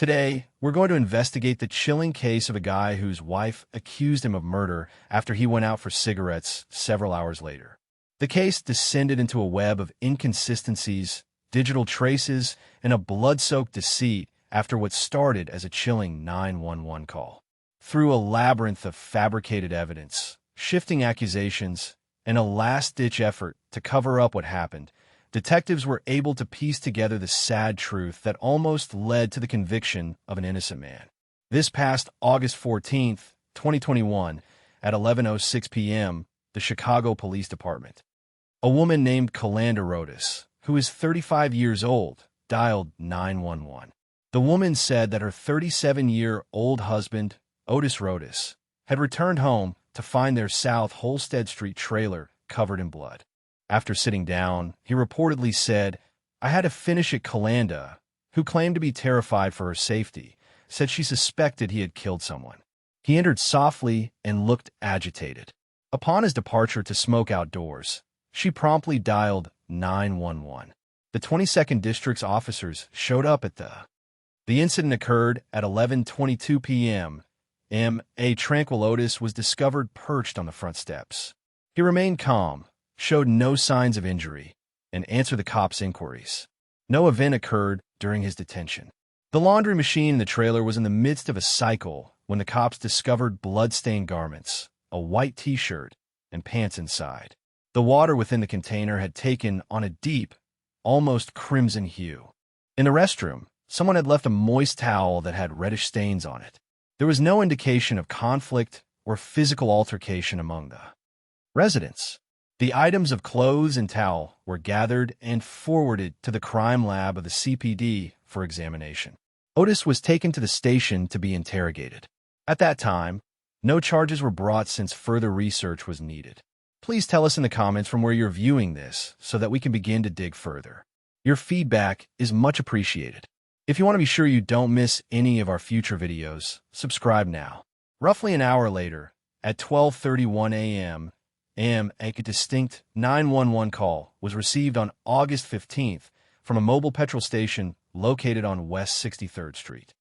Today, we're going to investigate the chilling case of a guy whose wife accused him of murder after he went out for cigarettes several hours later. The case descended into a web of inconsistencies, digital traces, and a blood-soaked deceit after what started as a chilling 911 call. Through a labyrinth of fabricated evidence, shifting accusations, and a last-ditch effort to cover up what happened, detectives were able to piece together the sad truth that almost led to the conviction of an innocent man. This past August 14th, 2021, at 11:06 p.m., the Chicago Police Department. A woman named Kalanda Rodas, who is 35 years old, dialed 911. The woman said that her 37-year-old husband, Otis Rodas, had returned home to find their South Holstead Street trailer covered in blood. After sitting down, he reportedly said, "I had to finish it." Kalanda, who claimed to be terrified for her safety, said she suspected he had killed someone. He entered softly and looked agitated. Upon his departure to smoke outdoors, she promptly dialed 911. The 22nd District's officers showed up at The incident occurred at 11:22 p.m. A tranquil Otis was discovered perched on the front steps. He remained calm, showed no signs of injury, and answered the cops' inquiries. No event occurred during his detention. The laundry machine in the trailer was in the midst of a cycle when the cops discovered blood-stained garments, a white t-shirt, and pants inside. The water within the container had taken on a deep, almost crimson hue. In the restroom, someone had left a moist towel that had reddish stains on it. There was no indication of conflict or physical altercation among the residents. The items of clothes and towel were gathered and forwarded to the crime lab of the CPD for examination. Otis was taken to the station to be interrogated. At that time, no charges were brought since further research was needed. Please tell us in the comments from where you're viewing this so that we can begin to dig further. Your feedback is much appreciated. If you want to be sure you don't miss any of our future videos, subscribe now. Roughly an hour later, at 12:31 a.m., a distinct 911 call was received on August 15th from a mobile petrol station located on West 63rd Street.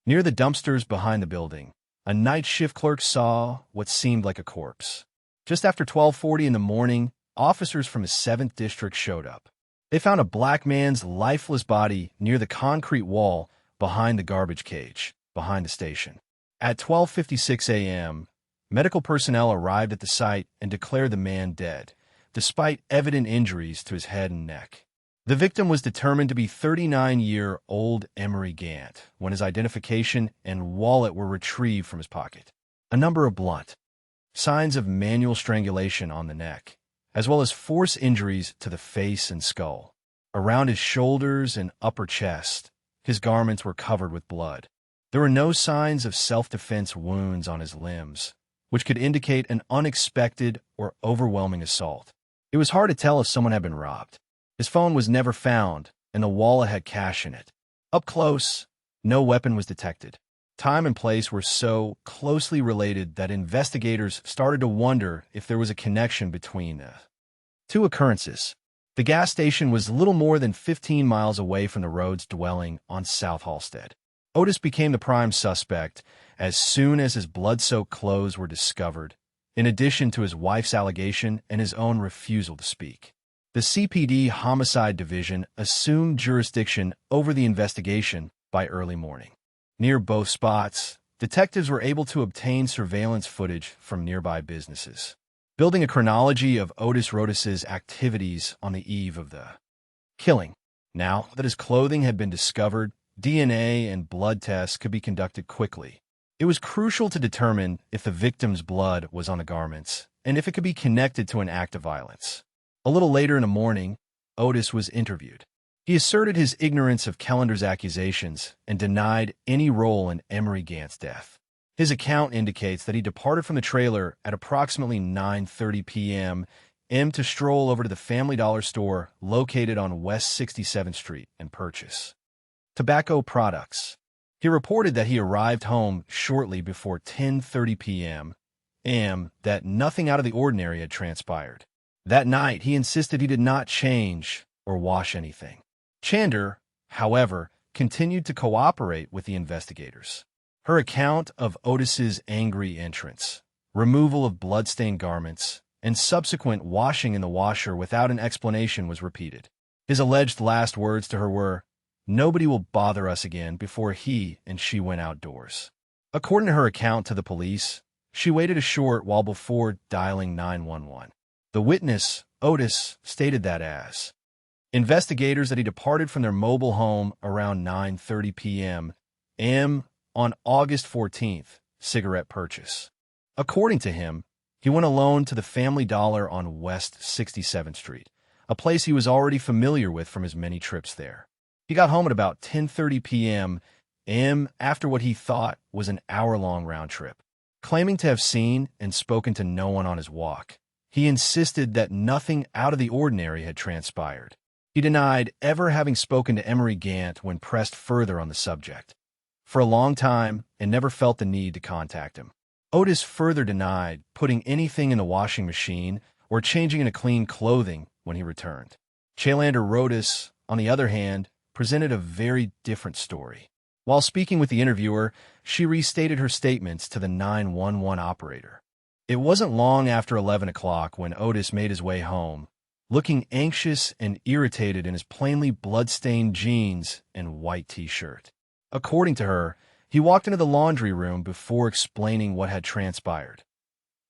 Near the dumpsters behind the building, a night shift clerk saw what seemed like a corpse. Just after 12:40 in the morning, officers from the 7th District showed up. They found a black man's lifeless body near the concrete wall behind the garbage cage, behind the station. At 12:56 a.m., medical personnel arrived at the site and declared the man dead, despite evident injuries to his head and neck. The victim was determined to be 39-year-old Emery Gant when his identification and wallet were retrieved from his pocket. A number of blunt signs of manual strangulation on the neck, as well as force injuries to the face and skull. Around his shoulders and upper chest, his garments were covered with blood. There were no signs of self-defense wounds on his limbs, which could indicate an unexpected or overwhelming assault. It was hard to tell if someone had been robbed. His phone was never found, and the wallet had cash in it. Up close, no weapon was detected. Time and place were so closely related that investigators started to wonder if there was a connection between the two occurrences. The gas station was little more than 15 miles away from the Rhodes dwelling on South Halsted. Otis became the prime suspect as soon as his blood-soaked clothes were discovered, in addition to his wife's allegation and his own refusal to speak. The CPD Homicide Division assumed jurisdiction over the investigation by early morning. Near both spots, detectives were able to obtain surveillance footage from nearby businesses, building a chronology of Otis Rodas's activities on the eve of the killing. Now that his clothing had been discovered, DNA and blood tests could be conducted quickly. It was crucial to determine if the victim's blood was on the garments and if it could be connected to an act of violence. A little later in the morning, Otis was interviewed. He asserted his ignorance of Kellender's accusations and denied any role in Emery Gant's death. His account indicates that he departed from the trailer at approximately 9:30 p.m. to stroll over to the Family Dollar store located on West 67th Street and purchase tobacco products. He reported that he arrived home shortly before 10:30 p.m. that nothing out of the ordinary had transpired. That night, he insisted he did not change or wash anything. Chander, however, continued to cooperate with the investigators. Her account of Otis's angry entrance, removal of bloodstained garments, and subsequent washing in the washer without an explanation was repeated. His alleged last words to her were, "Nobody will bother us again," before he and she went outdoors. According to her account to the police, she waited a short while before dialing 911. The witness, Otis, stated that as investigators that he departed from their mobile home around 9:30 p.m. On August 14th, cigarette purchase. According to him, he went alone to the Family Dollar on West 67th Street, a place he was already familiar with from his many trips there. He got home at about 10:30 p.m. After what he thought was an hour-long round trip. Claiming to have seen and spoken to no one on his walk, he insisted that nothing out of the ordinary had transpired. He denied ever having spoken to Emery Gant when pressed further on the subject for a long time and never felt the need to contact him. Otis further denied putting anything in the washing machine or changing into clean clothing when he returned. Chalander Rodas, on the other hand, presented a very different story. While speaking with the interviewer, she restated her statements to the 911 operator. It wasn't long after 11 o'clock when Otis made his way home, looking anxious and irritated in his plainly blood-stained jeans and white t-shirt. According to her, he walked into the laundry room before explaining what had transpired.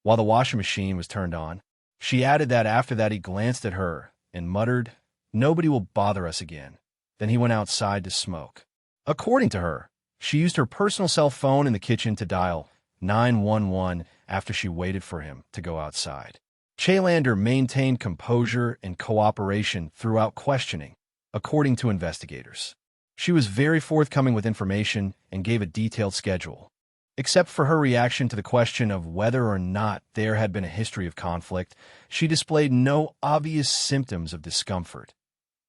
While the washing machine was turned on, she added that after that he glanced at her and muttered, "Nobody will bother us again." Then he went outside to smoke. According to her, she used her personal cell phone in the kitchen to dial 911 after she waited for him to go outside. Chalander maintained composure and cooperation throughout questioning, according to investigators. She was very forthcoming with information and gave a detailed schedule. Except for her reaction to the question of whether or not there had been a history of conflict, she displayed no obvious symptoms of discomfort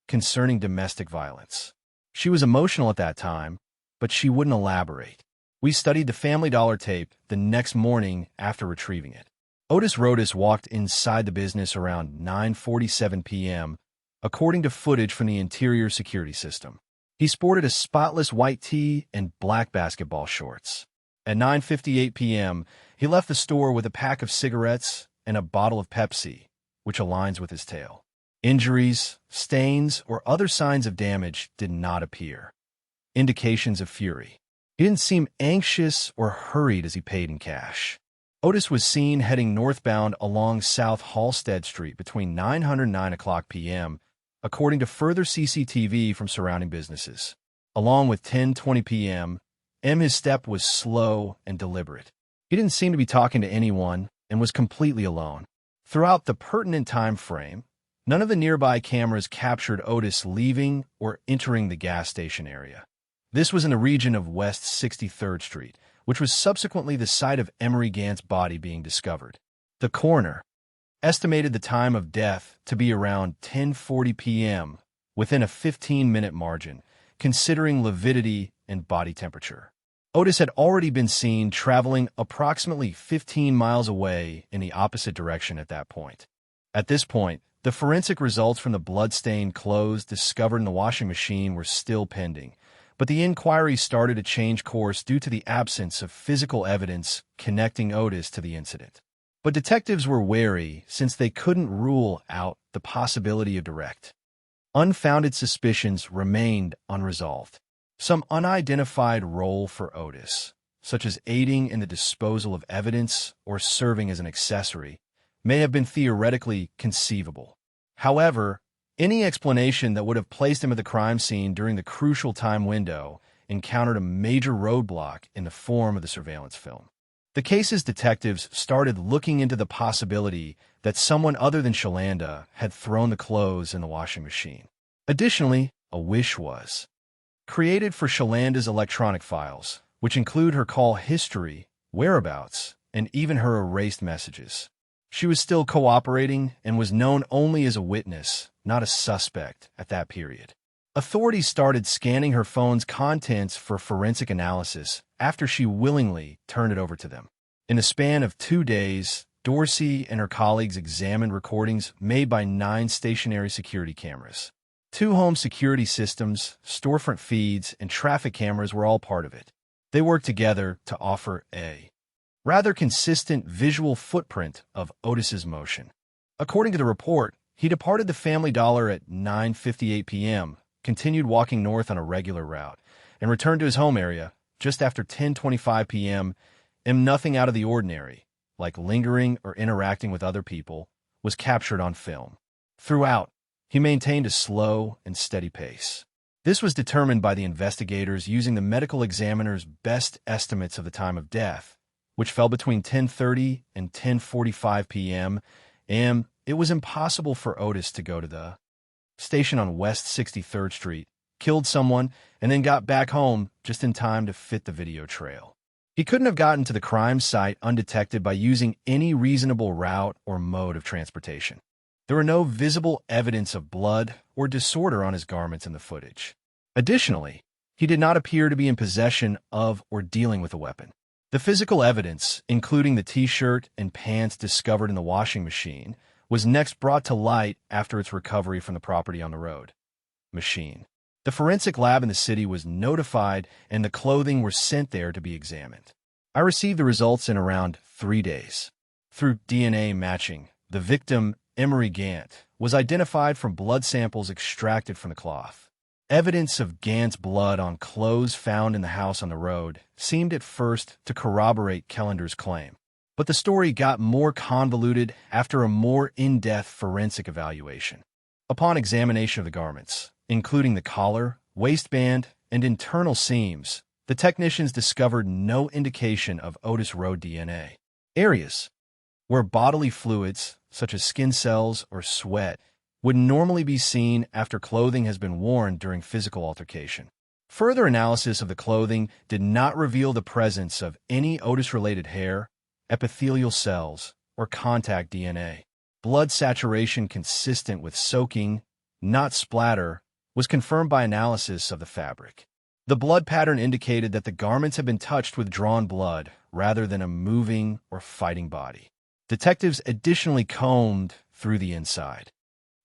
concerning domestic violence. She was emotional at that time, but she wouldn't elaborate. We studied the Family Dollar tape the next morning after retrieving it. Otis Rodas walked inside the business around 9:47 p.m., according to footage from the interior security system. He sported a spotless white tee and black basketball shorts. At 9:58 p.m., he left the store with a pack of cigarettes and a bottle of Pepsi, which aligns with his tale. Injuries, stains, or other signs of damage did not appear. Indications of fury. He didn't seem anxious or hurried as he paid in cash. Otis was seen heading northbound along South Halstead Street between 900 and 9 o'clock p.m., according to further CCTV from surrounding businesses. Along with 10:20 p.m., his step was slow and deliberate. He didn't seem to be talking to anyone and was completely alone. Throughout the pertinent time frame, none of the nearby cameras captured Otis leaving or entering the gas station area. This was in the region of West 63rd Street, which was subsequently the site of Emery Gant's body being discovered. The coroner estimated the time of death to be around 10:40 p.m., within a 15-minute margin, considering lividity and body temperature. Otis had already been seen traveling approximately 15 miles away in the opposite direction at that point. At this point, the forensic results from the blood-stained clothes discovered in the washing machine were still pending, but the inquiry started to change course due to the absence of physical evidence connecting Otis to the incident. But detectives were wary since they couldn't rule out the possibility of direct. Unfounded suspicions remained unresolved. Some unidentified role for Otis, such as aiding in the disposal of evidence or serving as an accessory, may have been theoretically conceivable. However, any explanation that would have placed him at the crime scene during the crucial time window encountered a major roadblock in the form of the surveillance film. The case's detectives started looking into the possibility that someone other than Chalander had thrown the clothes in the washing machine. Additionally, a wish was created for Chalander's electronic files, which include her call history, whereabouts, and even her erased messages. She was still cooperating and was known only as a witness, not a suspect, at that period. Authorities started scanning her phone's contents for forensic analysis after she willingly turned it over to them. In the span of 2 days, Dorsey and her colleagues examined recordings made by 9 stationary security cameras. Two home security systems, storefront feeds, and traffic cameras were all part of it. They worked together to offer a rather consistent visual footprint of Otis's motion. According to the report, he departed the Family Dollar at 9:58 p.m., continued walking north on a regular route, and returned to his home area just after 10:25 p.m., and nothing out of the ordinary, like lingering or interacting with other people, was captured on film. Throughout, he maintained a slow and steady pace. This was determined by the investigators using the medical examiner's best estimates of the time of death, which fell between 10:30 and 10:45 p.m., and it was impossible for Otis to go to the station on West 63rd Street, killed someone, and then got back home just in time to fit the video trail. He couldn't have gotten to the crime site undetected by using any reasonable route or mode of transportation. There were no visible evidence of blood or disorder on his garments in the footage. Additionally, he did not appear to be in possession of or dealing with a weapon. The physical evidence, including the t-shirt and pants discovered in the washing machine, was next brought to light after its recovery from the property on the road. Machine. The forensic lab in the city was notified and the clothing were sent there to be examined. I received the results in around 3 days. Through DNA matching, the victim, Emery Gant, was identified from blood samples extracted from the cloth. Evidence of Gant's blood on clothes found in the house on the road seemed at first to corroborate Kellender's claim. But the story got more convoluted after a more in-depth forensic evaluation. Upon examination of the garments, including the collar, waistband, and internal seams, the technicians discovered no indication of Otis Road DNA. Areas where bodily fluids, such as skin cells or sweat, would normally be seen after clothing has been worn during physical altercation. Further analysis of the clothing did not reveal the presence of any Otis-related hair, epithelial cells, or contact DNA. Blood saturation consistent with soaking, not splatter, was confirmed by analysis of the fabric. The blood pattern indicated that the garments had been touched with drawn blood rather than a moving or fighting body. Detectives additionally combed through the inside,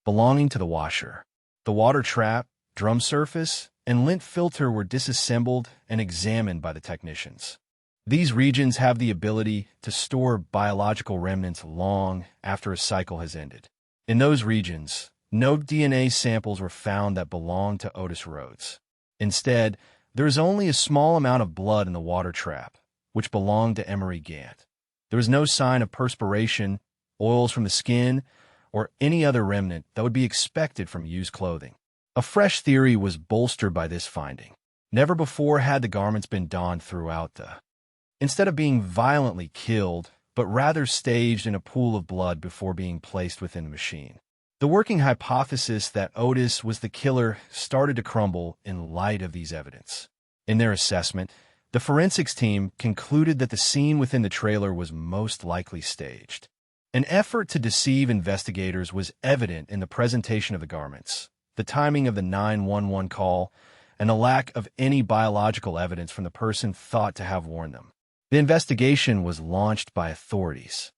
belonging to the washer. The water trap, drum surface, and lint filter were disassembled and examined by the technicians. These regions have the ability to store biological remnants long after a cycle has ended. In those regions, no DNA samples were found that belonged to Otis Rhodes. Instead, there is only a small amount of blood in the water trap, which belonged to Emery Gant. There was no sign of perspiration, oils from the skin, or any other remnant that would be expected from used clothing. A fresh theory was bolstered by this finding. Never before had the garments been donned throughout instead of being violently killed, but rather staged in a pool of blood before being placed within the machine. The working hypothesis that Otis was the killer started to crumble in light of these evidence. In their assessment, the forensics team concluded that the scene within the trailer was most likely staged. An effort to deceive investigators was evident in the presentation of the garments, the timing of the 911 call, and the lack of any biological evidence from the person thought to have worn them. The investigation was launched by authorities.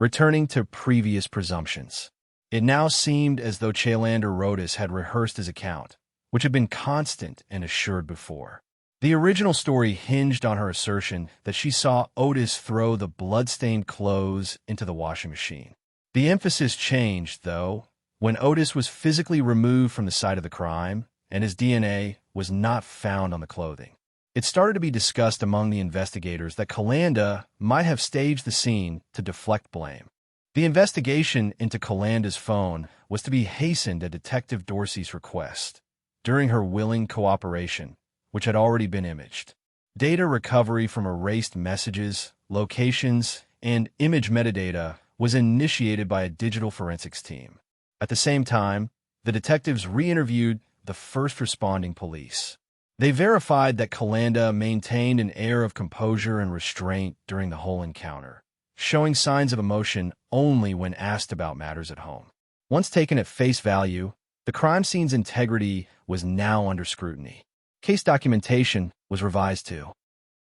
Returning to previous presumptions, it now seemed as though Chalander Rhodes had rehearsed his account, which had been constant and assured before. The original story hinged on her assertion that she saw Otis throw the blood-stained clothes into the washing machine. The emphasis changed, though, when Otis was physically removed from the site of the crime and his DNA was not found on the clothing. It started to be discussed among the investigators that Calanda might have staged the scene to deflect blame. The investigation into Calanda's phone was to be hastened at Detective Dorsey's request, during her willing cooperation, which had already been imaged. Data recovery from erased messages, locations, and image metadata was initiated by a digital forensics team. At the same time, the detectives re-interviewed the first responding police. They verified that Calanda maintained an air of composure and restraint during the whole encounter, showing signs of emotion only when asked about matters at home. Once taken at face value, the crime scene's integrity was now under scrutiny. Case documentation was revised to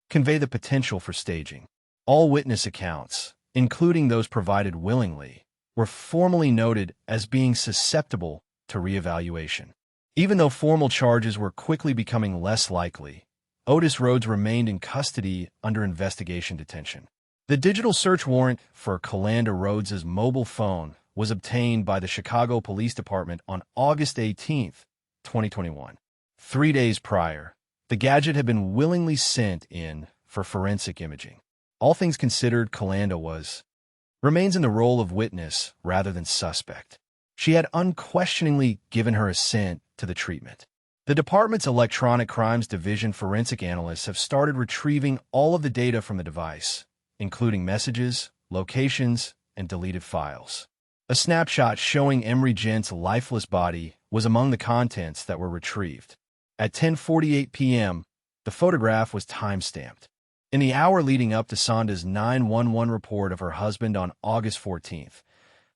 convey the potential for staging. All witness accounts, including those provided willingly, were formally noted as being susceptible to reevaluation. Even though formal charges were quickly becoming less likely, Otis Rhodes remained in custody under investigation detention. The digital search warrant for Kalanda Rhodes's mobile phone was obtained by the Chicago Police Department on August 18, 2021. 3 days prior, the gadget had been willingly sent in for forensic imaging. All things considered, Kalanda remains in the role of witness rather than suspect. She had unquestioningly given her assent to the treatment. The department's Electronic Crimes Division forensic analysts have started retrieving all of the data from the device, including messages, locations, and deleted files. A snapshot showing Emery Gent's lifeless body was among the contents that were retrieved. At 10:48 p.m., the photograph was time-stamped. In the hour leading up to Sonda's 911 report of her husband on August 14th,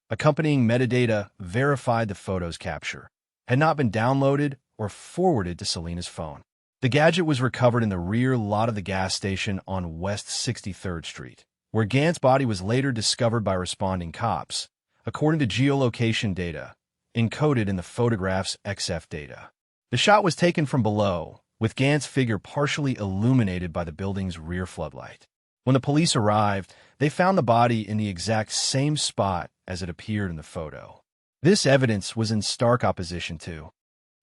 accompanying metadata verified the photo's capture had not been downloaded or forwarded to Selena's phone. The gadget was recovered in the rear lot of the gas station on West 63rd Street, where Gant's body was later discovered by responding cops, according to geolocation data encoded in the photograph's XF data. The shot was taken from below, with Gant's figure partially illuminated by the building's rear floodlight. When the police arrived, they found the body in the exact same spot as it appeared in the photo. This evidence was in stark opposition to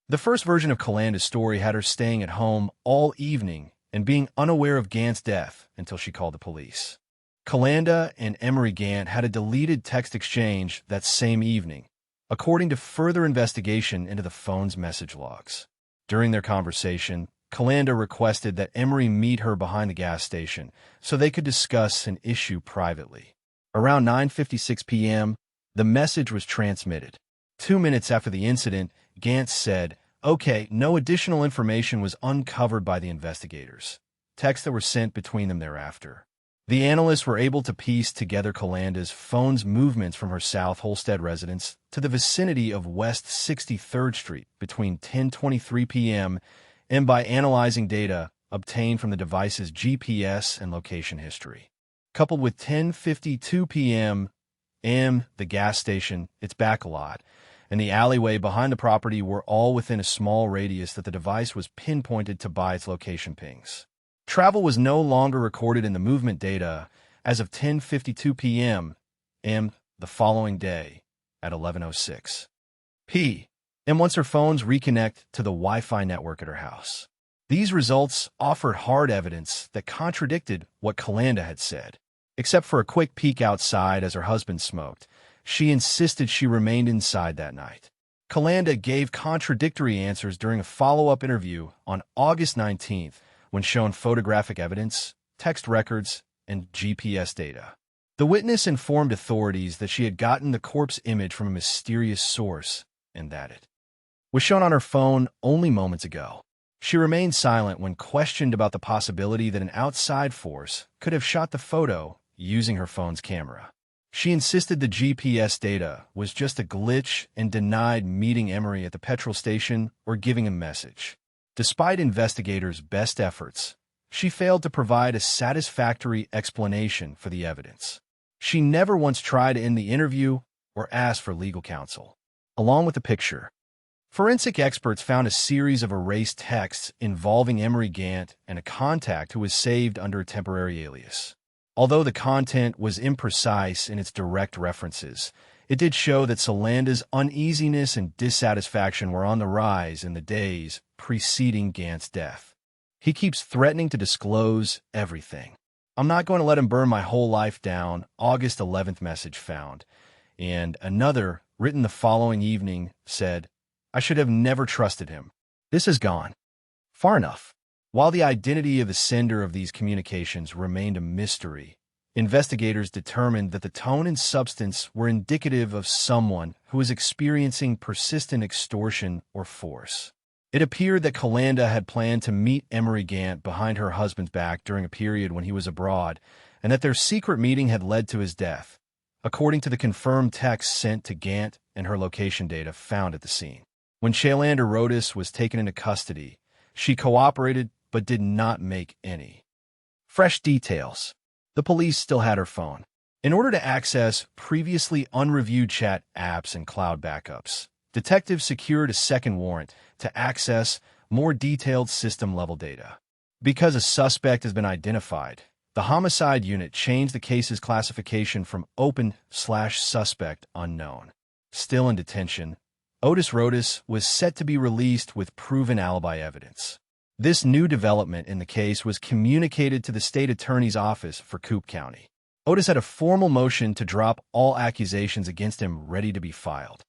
the first version of Kalanda's story had her staying at home all evening and being unaware of Gant's death until she called the police. Kalanda and Emery Gant had a deleted text exchange that same evening, according to further investigation into the phone's message logs. During their conversation, Kalanda requested that Emery meet her behind the gas station so they could discuss an issue privately. Around 9:56 p.m., the message was transmitted. 2 minutes after the incident, Gant said, "Okay, no additional information was uncovered by the investigators." Texts that were sent between them thereafter. The analysts were able to piece together Kalanda's phone's movements from her South Holstead residence to the vicinity of West 63rd Street between 10:23 p.m. and by analyzing data obtained from the device's GPS and location history. Coupled with 10:52 p.m., the gas station, its back lot, and the alleyway behind the property were all within a small radius that the device was pinpointed to by its location pings. Travel was no longer recorded in the movement data as of 10:52 p.m. The following day at 11:06 p.m. once her phones reconnect to the Wi-Fi network at her house. These results offered hard evidence that contradicted what Kalanda had said. Except for a quick peek outside as her husband smoked, she insisted she remained inside that night. Kalanda gave contradictory answers during a follow-up interview on August 19th when shown photographic evidence, text records, and GPS data. The witness informed authorities that she had gotten the corpse image from a mysterious source and that it was shown on her phone only moments ago. She remained silent when questioned about the possibility that an outside force could have shot the photo using her phone's camera. She insisted the GPS data was just a glitch and denied meeting Emery at the petrol station or giving a message. Despite investigators' best efforts, she failed to provide a satisfactory explanation for the evidence. She never once tried to end the interview or asked for legal counsel. Along with the picture, forensic experts found a series of erased texts involving Emery Gant and a contact who was saved under a temporary alias. Although the content was imprecise in its direct references, it did show that Solanda's uneasiness and dissatisfaction were on the rise in the days preceding Gant's death. "He keeps threatening to disclose everything. I'm not going to let him burn my whole life down," August 11th message found. And another, written the following evening, said, "I should have never trusted him. This has gone far enough." While the identity of the sender of these communications remained a mystery, investigators determined that the tone and substance were indicative of someone who was experiencing persistent extortion or force. It appeared that Kalanda had planned to meet Emery Gant behind her husband's back during a period when he was abroad, and that their secret meeting had led to his death, according to the confirmed text sent to Gant and her location data found at the scene. When Kalanda Rhodes was taken into custody, she cooperated but did not make any fresh details. The police still had her phone. In order to access previously unreviewed chat apps and cloud backups, detectives secured a second warrant to access more detailed system-level data. Because a suspect has been identified, the homicide unit changed the case's classification from open/suspect unknown. Still in detention, Otis Rodas was set to be released with proven alibi evidence. This new development in the case was communicated to the state attorney's office for Coop County. Otis had a formal motion to drop all accusations against him ready to be filed.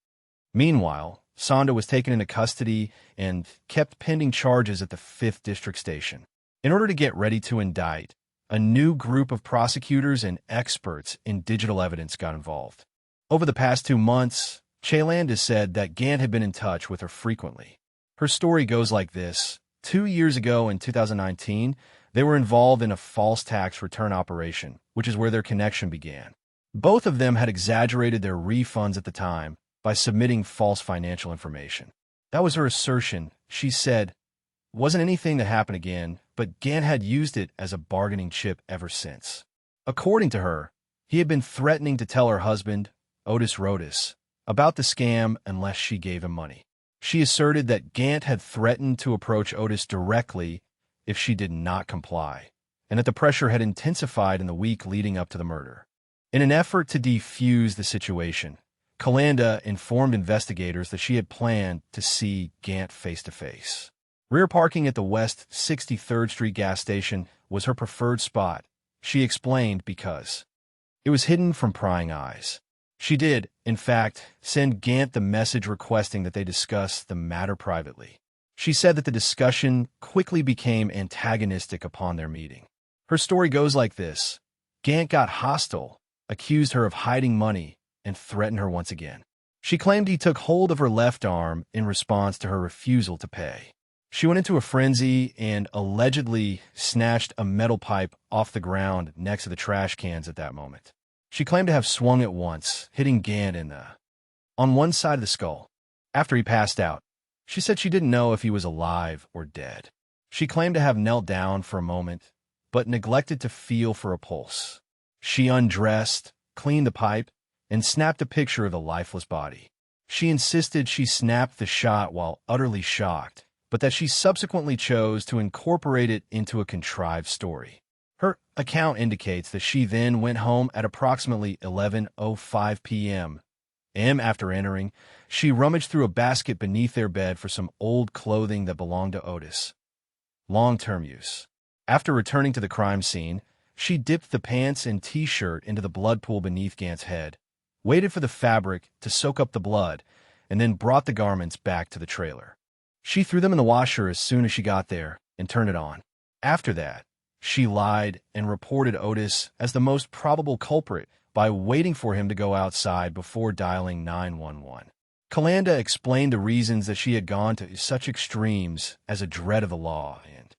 Meanwhile, Sonda was taken into custody and kept pending charges at the 5th District Station. In order to get ready to indict, a new group of prosecutors and experts in digital evidence got involved. Over the past 2 months, Chayland has said that Gant had been in touch with her frequently. Her story goes like this. 2 years ago in 2019, they were involved in a false tax return operation, which is where their connection began. Both of them had exaggerated their refunds at the time by submitting false financial information. That was her assertion. She said, wasn't anything that happened again, but Gant had used it as a bargaining chip ever since. According to her, he had been threatening to tell her husband, Otis Rodas, about the scam unless she gave him money. She asserted that Gant had threatened to approach Otis directly if she did not comply, and that the pressure had intensified in the week leading up to the murder. In an effort to defuse the situation, Kalanda informed investigators that she had planned to see Gant face-to-face. Rear parking at the West 63rd Street gas station was her preferred spot, she explained, because it was hidden from prying eyes. She did, in fact, send Gant the message requesting that they discuss the matter privately. She said that the discussion quickly became antagonistic upon their meeting. Her story goes like this. Gant got hostile, accused her of hiding money, and threatened her once again. She claimed he took hold of her left arm in response to her refusal to pay. She went into a frenzy and allegedly snatched a metal pipe off the ground next to the trash cans at that moment. She claimed to have swung it once, hitting Gant on one side of the skull. After he passed out, she said she didn't know if he was alive or dead. She claimed to have knelt down for a moment, but neglected to feel for a pulse. She undressed, cleaned the pipe, and snapped a picture of the lifeless body. She insisted she snapped the shot while utterly shocked, but that she subsequently chose to incorporate it into a contrived story. Her account indicates that she then went home at approximately 11:05 p.m. After entering, she rummaged through a basket beneath their bed for some old clothing that belonged to Otis. Long-term use. After returning to the crime scene, she dipped the pants and t-shirt into the blood pool beneath Gant's head, waited for the fabric to soak up the blood, and then brought the garments back to the trailer. She threw them in the washer as soon as she got there and turned it on. After that, she lied and reported Otis as the most probable culprit by waiting for him to go outside before dialing 911. Kalanda explained the reasons that she had gone to such extremes as a dread of the law and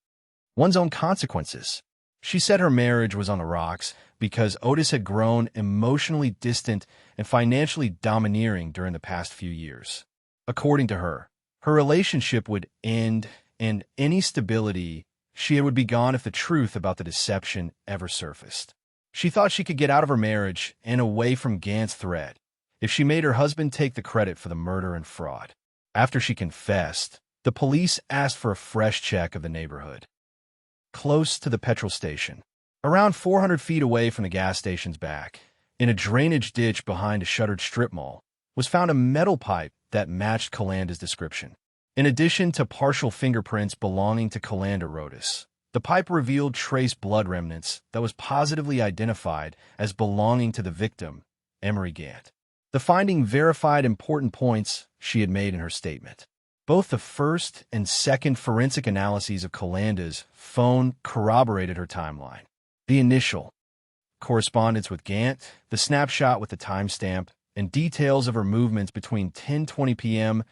one's own consequences. She said her marriage was on the rocks because Otis had grown emotionally distant and financially domineering during the past few years. According to her, her relationship would end, and any stability she would be gone if the truth about the deception ever surfaced. She thought she could get out of her marriage and away from Gant's threat if she made her husband take the credit for the murder and fraud. After she confessed, the police asked for a fresh check of the neighborhood. Close to the petrol station, around 400 feet away from the gas station's back, in a drainage ditch behind a shuttered strip mall, was found a metal pipe that matched Kalanda's description. In addition to partial fingerprints belonging to Kalanda Rodas, the pipe revealed trace blood remnants that was positively identified as belonging to the victim, Emery Gant. The finding verified important points she had made in her statement. Both the first and second forensic analyses of Kalanda's phone corroborated her timeline. The initial correspondence with Gant, the snapshot with the timestamp, and details of her movements between 10:20 p.m.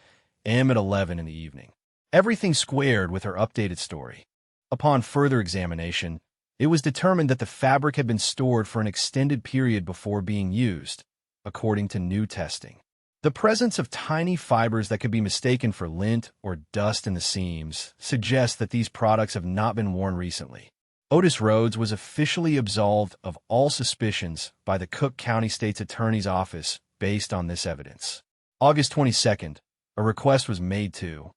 and at 11 in the evening. Everything squared with her updated story. Upon further examination, it was determined that the fabric had been stored for an extended period before being used, according to new testing. The presence of tiny fibers that could be mistaken for lint or dust in the seams suggests that these products have not been worn recently. Otis Rhodes was officially absolved of all suspicions by the Cook County State's Attorney's Office based on this evidence. August 22nd, a request was made to.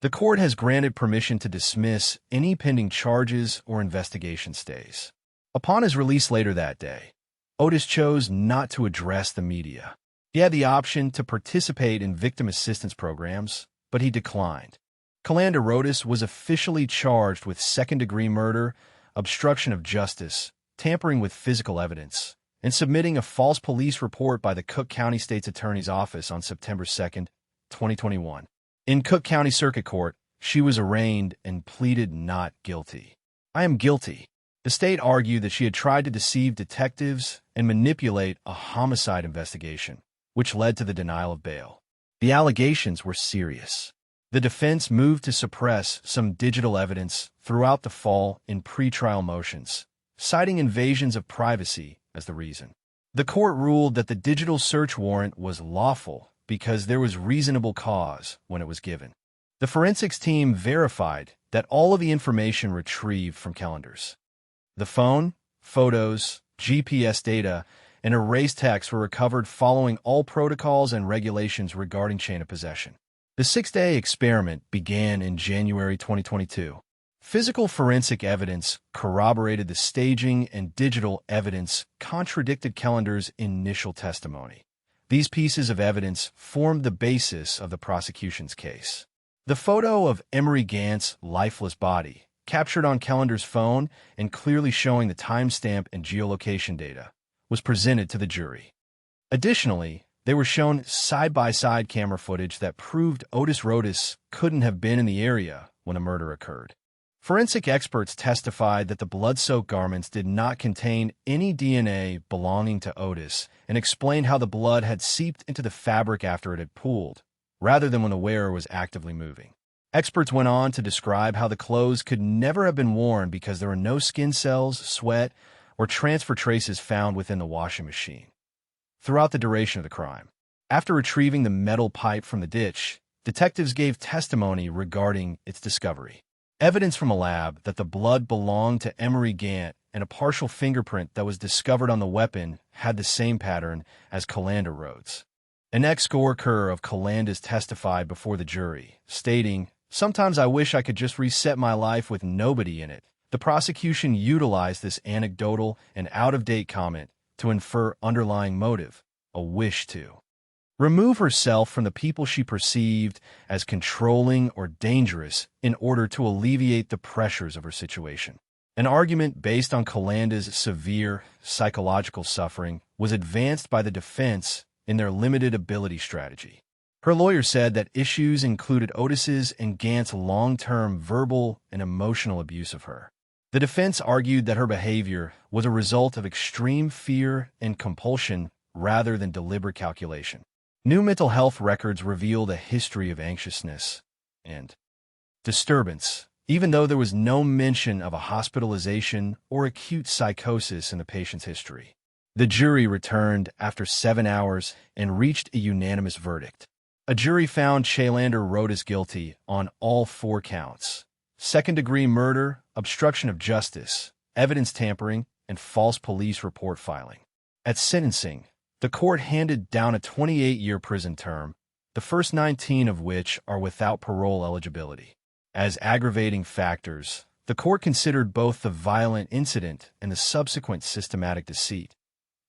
The court has granted permission to dismiss any pending charges or investigation stays. Upon his release later that day, Otis chose not to address the media. He had the option to participate in victim assistance programs, but he declined. Calander Otis was officially charged with second-degree murder, obstruction of justice, tampering with physical evidence, and submitting a false police report by the Cook County State's Attorney's Office on September 2, 2021. In Cook County Circuit Court, she was arraigned and pleaded not guilty. "I am guilty." The state argued that she had tried to deceive detectives and manipulate a homicide investigation, which led to the denial of bail. The allegations were serious. The defense moved to suppress some digital evidence throughout the fall in pretrial motions, citing invasions of privacy as the reason. The court ruled that the digital search warrant was lawful because there was reasonable cause when it was given. The forensics team verified that all of the information retrieved from Calendar's, the phone, photos, GPS data, and erased text were recovered following all protocols and regulations regarding chain of possession. The six-day experiment began in January 2022. Physical forensic evidence corroborated the staging, and digital evidence contradicted Calendar's initial testimony. These pieces of evidence formed the basis of the prosecution's case. The photo of Emery Gant's lifeless body, captured on Calendar's phone and clearly showing the timestamp and geolocation data, was presented to the jury. Additionally, they were shown side-by-side camera footage that proved Otis Rodas couldn't have been in the area when a murder occurred. Forensic experts testified that the blood-soaked garments did not contain any DNA belonging to Otis and explained how the blood had seeped into the fabric after it had pooled, rather than when the wearer was actively moving. Experts went on to describe how the clothes could never have been worn because there were no skin cells, sweat, or transfer traces found within the washing machine. Throughout the duration of the crime, after retrieving the metal pipe from the ditch, detectives gave testimony regarding its discovery. Evidence from a lab that the blood belonged to Emery Gant and a partial fingerprint that was discovered on the weapon had the same pattern as Calander Rhodes. An ex-coworker of Calanda's testified before the jury, stating, "Sometimes I wish I could just reset my life with nobody in it." The prosecution utilized this anecdotal and out-of-date comment to infer underlying motive, a wish to remove herself from the people she perceived as controlling or dangerous in order to alleviate the pressures of her situation. An argument based on Calanda's severe psychological suffering was advanced by the defense in their limited ability strategy. Her lawyer said that issues included Otis's and Gant's long-term verbal and emotional abuse of her. The defense argued that her behavior was a result of extreme fear and compulsion rather than deliberate calculation. New mental health records revealed a history of anxiousness and disturbance, even though there was no mention of a hospitalization or acute psychosis in the patient's history. The jury returned after 7 hours and reached a unanimous verdict. A jury found Calander Rodas guilty on all 4 counts: second-degree murder, obstruction of justice, evidence tampering, and false police report filing. At sentencing, the court handed down a 28-year prison term, the first 19 of which are without parole eligibility. As aggravating factors, the court considered both the violent incident and the subsequent systematic deceit.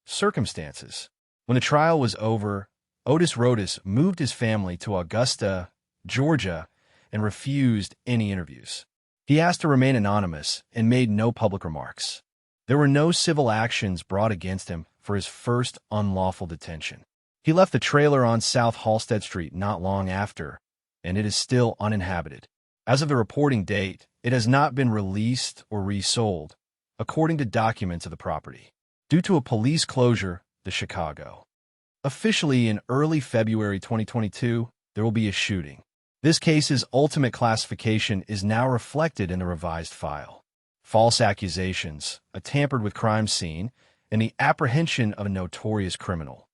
Circumstances. When the trial was over, Otis Rodas moved his family to Augusta, Georgia, and refused any interviews. He asked to remain anonymous and made no public remarks. There were no civil actions brought against him for his first unlawful detention. He left the trailer on South Halstead Street not long after, and it is still uninhabited. As of the reporting date, it has not been released or resold, according to documents of the property, due to a police closure, the Chicago. Officially in early February 2022, there will be a shooting. This case's ultimate classification is now reflected in the revised file. False accusations, a tampered with crime scene, and the apprehension of a notorious criminal.